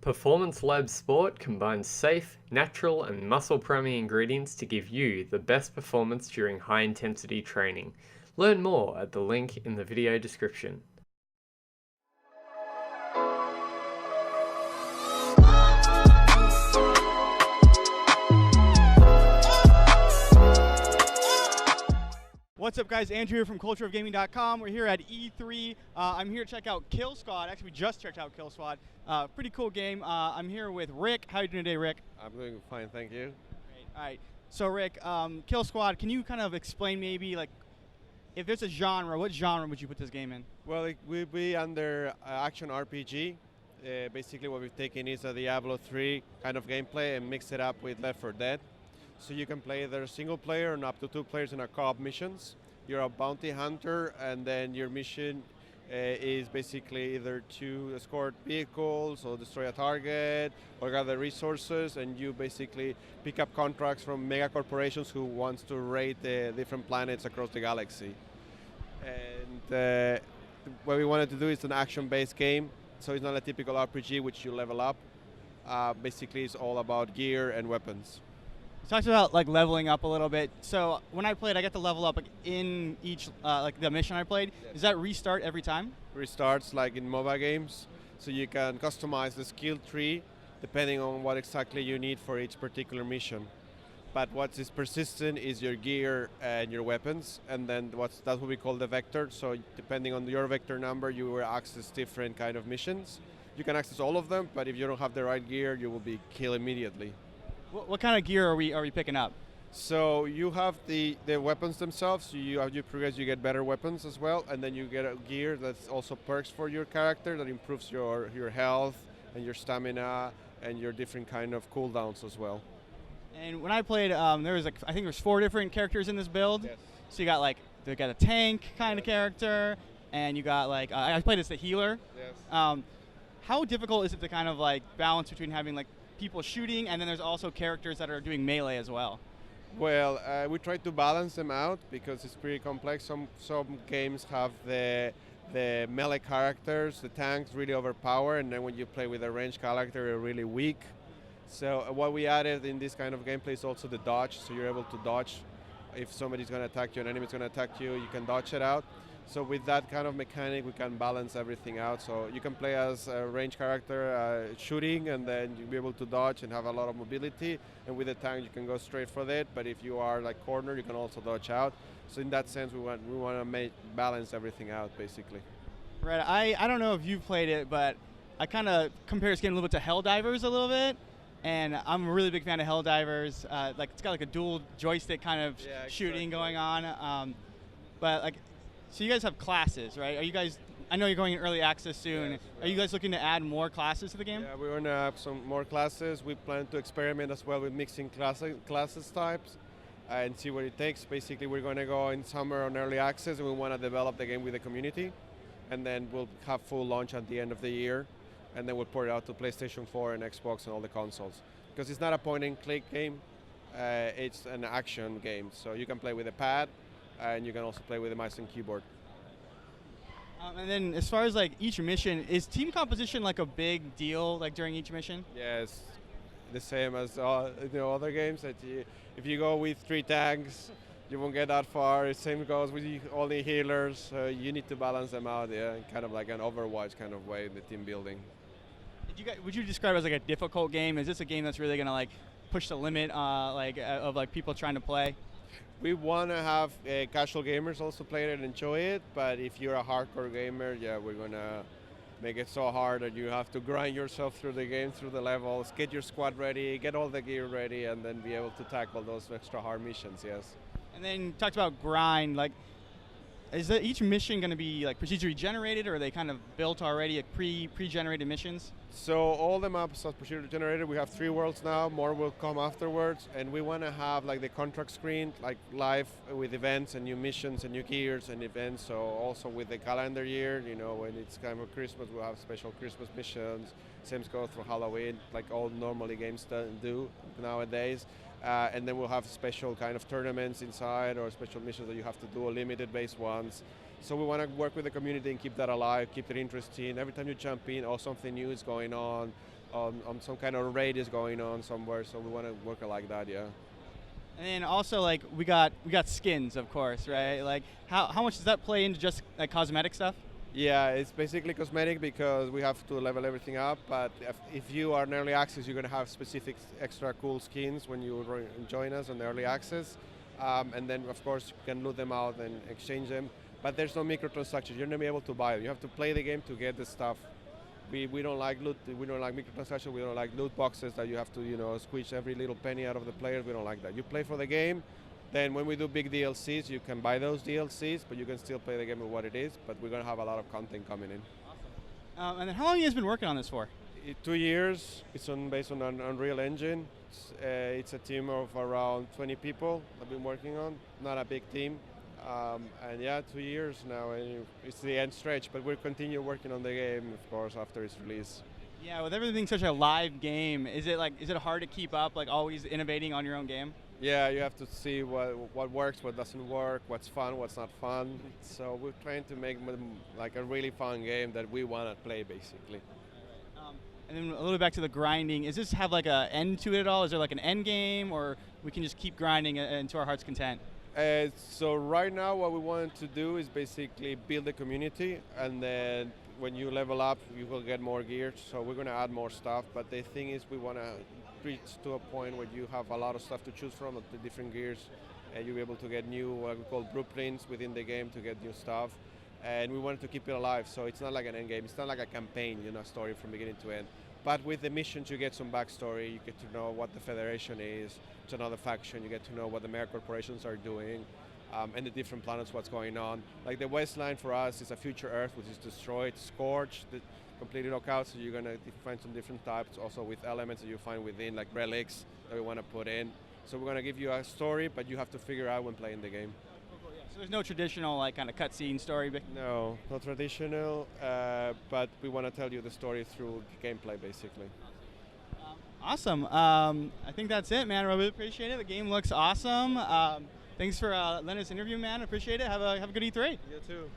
Performance Lab Sport combines safe, natural, and muscle-priming ingredients to give you the best performance during high-intensity training. Learn more at the link in the video description. What's up, guys? Andrew here from cultureofgaming.com. We're here at E3. I'm here to check out KillSquad. Actually, we just checked out KillSquad. Pretty cool game. I'm here with Rick. How are you doing today, Rick? I'm doing fine, thank you. Great. All right. So, Rick, KillSquad, can you kind of explain maybe, like, if there's a genre, what genre would you put this game in? Well, it will be under action RPG. Basically, what we've taken is a Diablo 3 kind of gameplay and mixed it up with Left 4 Dead. So you can play either single player and up to 2 players in a co-op missions. You're a bounty hunter, and then your mission is basically either to escort vehicles or destroy a target or gather resources, and you basically pick up contracts from mega corporations who wants to raid the different planets across the galaxy. And what we wanted to do is an action-based game, so it's not a typical RPG which you level up. Basically, it's all about gear and weapons. You talked about like leveling up a little bit. So when I played, I got to level up like in each like the mission I played. Yes. Does that restart every time? Restarts like in MOBA games, so you can customize the skill tree depending on what exactly you need for each particular mission. But what is persistent is your gear and your weapons, and then that's what we call the vector. So depending on your vector number, you will access different kind of missions. You can access all of them, but if you don't have the right gear, you will be killed immediately. What kind of gear are we picking up? So you have the weapons themselves. As you progress, you get better weapons as well, and then you get a gear that's also perks for your character that improves your health and your stamina and your different kind of cooldowns as well. And when I played, there was like I think there's 4 different characters in this build. Yes. So you got like a tank kind of character, and you got like I played as the healer. Yes. How difficult is it to kind of like balance between having like people shooting, and then there's also characters that are doing melee as well? Well, we try to balance them out because it's pretty complex. Some games have the melee characters, the tanks really overpower, and then when you play with a ranged character, they're really weak. So what we added in this kind of gameplay is also the dodge, so you're able to dodge. If somebody's going to attack you, an enemy's going to attack you, you can dodge it out. So with that kind of mechanic, we can balance everything out. So you can play as a range character shooting, and then you'll be able to dodge and have a lot of mobility. And with the tank, you can go straight for that. But if you are like corner, you can also dodge out. So in that sense, we want to balance everything out, basically. Right. I don't know if you've played it, but I kind of compare this game a little bit to Helldivers a little bit. And I'm a really big fan of Helldivers. Like it's got like a dual joystick kind of shooting going on. But like. So you guys have classes, right? Are you guys? I know you're going in early access soon. Yes, Are you guys looking to add more classes to the game? Yeah, we're going to have some more classes. We plan to experiment as well with mixing classes types and see what it takes. Basically, we're going to go in summer on early access, and we want to develop the game with the community, and then we'll have full launch at the end of the year, and then we'll port it out to PlayStation 4 and Xbox and all the consoles. Because it's not a point-and-click game; it's an action game. So you can play with a pad. And you can also play with a mouse and keyboard. And then as far as like each mission, is team composition like a big deal like during each mission? Yes, the same as other games. That if you go with 3 tanks, you won't get that far. The same goes with only healers. You need to balance them out, kind of like an Overwatch kind of way in the team building. Would you describe it as like a difficult game? Is this a game that's really gonna like push the limit of like people trying to play? We want to have casual gamers also play it and enjoy it, but if you're a hardcore gamer, yeah, we're going to make it so hard that you have to grind yourself through the game, through the levels, get your squad ready, get all the gear ready, and then be able to tackle those extra hard missions, yes. And then you talked about grind, like, is each mission going to be like procedurally generated, or are they kind of built already, like pre-generated missions? So all the maps are procedurally generated. We have 3 worlds now, more will come afterwards, and we want to have like the contract screen, like live with events and new missions and new gears and events. So also with the calendar year, when it's kind of Christmas, we'll have special Christmas missions. Same goes for Halloween, like all normally games do nowadays. And then we'll have special kind of tournaments inside or special missions that you have to do, or limited based ones. So we want to work with the community and keep that alive, keep it interesting. Every time you jump in, or something new is going on, on some kind of raid is going on somewhere. So we want to work it like that, yeah. And then also like we got skins, of course, right? Like how much does that play into just like cosmetic stuff? Yeah, it's basically cosmetic because we have to level everything up. But if you are in early access, you're going to have specific extra cool skins when you join us on the early access. And then, of course, you can loot them out and exchange them. But there's no microtransactions. You're not going to be able to buy them. You have to play the game to get the stuff. We don't like loot. We don't like microtransactions. We don't like loot boxes that you have to squeeze every little penny out of the players. We don't like that. You play for the game. Then when we do big DLCs, you can buy those DLCs, but you can still play the game with what it is. But we're going to have a lot of content coming in. Awesome. And then how long have you guys been working on this for? 2 years. It's based on an Unreal Engine. It's a team of around 20 people I've been working on. Not a big team. And yeah, 2 years now. And it's the end stretch, but we'll continue working on the game, of course, after its release. Yeah, with everything being such a live game, is it hard to keep up, like always innovating on your own game? Yeah, you have to see what works, what doesn't work, what's fun, what's not fun. So we're trying to make like a really fun game that we want to play, basically. And then a little back to the grinding. Does this have like an end to it at all? Is there like an end game, or we can just keep grinding to our heart's content? So right now what we wanted to do is basically build a community, and then when you level up, you will get more gear. So we're going to add more stuff. But the thing is, we want to reach to a point where you have a lot of stuff to choose from, the different gears, and you'll be able to get new, what we call blueprints within the game to get new stuff. And we wanted to keep it alive, so it's not like an end game. It's not like a campaign, story from beginning to end. But with the missions, you get some backstory. You get to know what the Federation is. It's another faction. You get to know what the mega corporations are doing, and the different planets, what's going on. Like the Wasteland for us is a future Earth, which is destroyed, scorched, completely knocked out. So you're gonna find some different types, also with elements that you find within, like relics that we want to put in. So we're gonna give you a story, but you have to figure out when playing the game. So there's no traditional like kind of cutscene story? No, not traditional, but we want to tell you the story through gameplay, basically. Awesome. I think that's it, man. I really appreciate it. The game looks awesome. Thanks for letting us interview, man. I appreciate it. Have a good E3. You too.